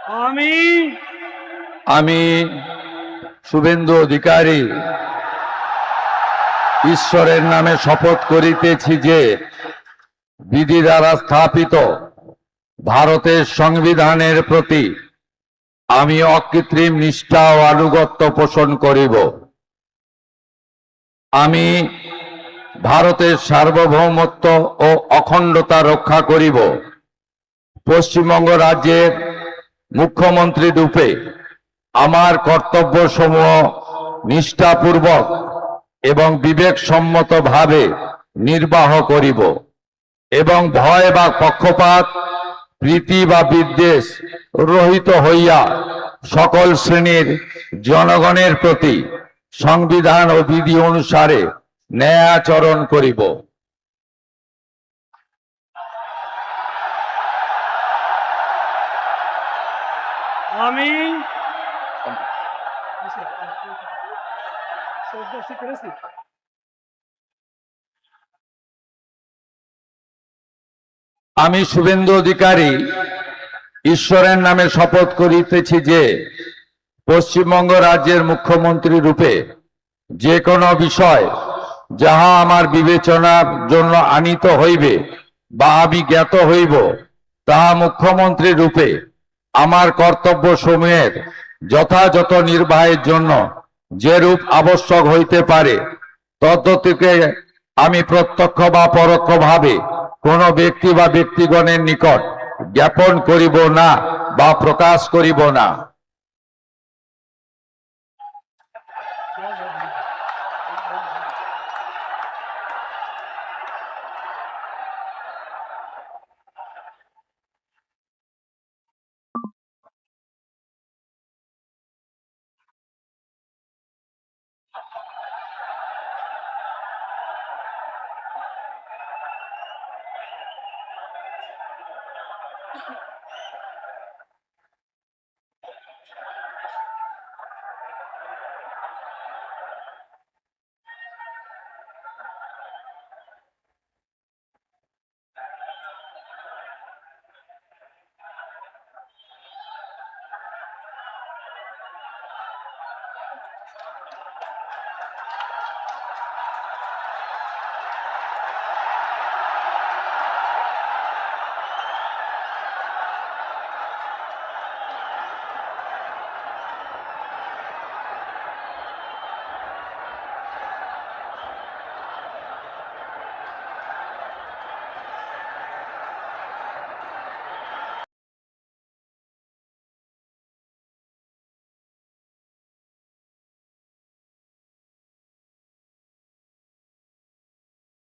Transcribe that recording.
আমি আমি শুভেন্দু অধিকারী ঈশ্বরের নামে শপথ করিতেছি যে বিধি দ্বারা স্থাপিত ভারতের সংবিধানের প্রতি আমি অকৃত্রিম নিষ্ঠা ও আনুগত্য পোষণ করিব। আমি ভারতের সার্বভৌমত্ব ও অখণ্ডতা রক্ষা করিব। পশ্চিমবঙ্গ রাজ্যের মুখ্যমন্ত্রী রূপে আমার কর্তব্যসমূহ নিষ্ঠাপূর্বক এবং বিবেকসম্মতভাবে নির্বাহ করিব এবং ভয় বা পক্ষপাত, প্রীতি বা বিদ্বেষ রহিত হইয়া সকল শ্রেণীর জনগণের প্রতি সংবিধান ও বিধি অনুসারে ন্যায় আচরণ করিব। আমি আমি শুভেন্দু অধিকারী ঈশ্বরের নামে শপথ করিতেছি যে পশ্চিমবঙ্গ রাজ্যের মুখ্যমন্ত্রী রূপে যে কোনো বিষয় যাহা আমার বিবেচনার জন্য আনিত হইবে বা আমি জ্ঞাত হইব, তাহা মুখ্যমন্ত্রী রূপে আমার কর্তব্য সমূহের যথাযথ নির্বাহের জন্য যেরূপ আবশ্যক হইতে পারে তদ্গতিকে আমি প্রত্যক্ষ বা পরোক্ষভাবে কোন ব্যক্তি বা ব্যক্তিগণের নিকট জ্ঞাপন করিব না বা প্রকাশ করিব না।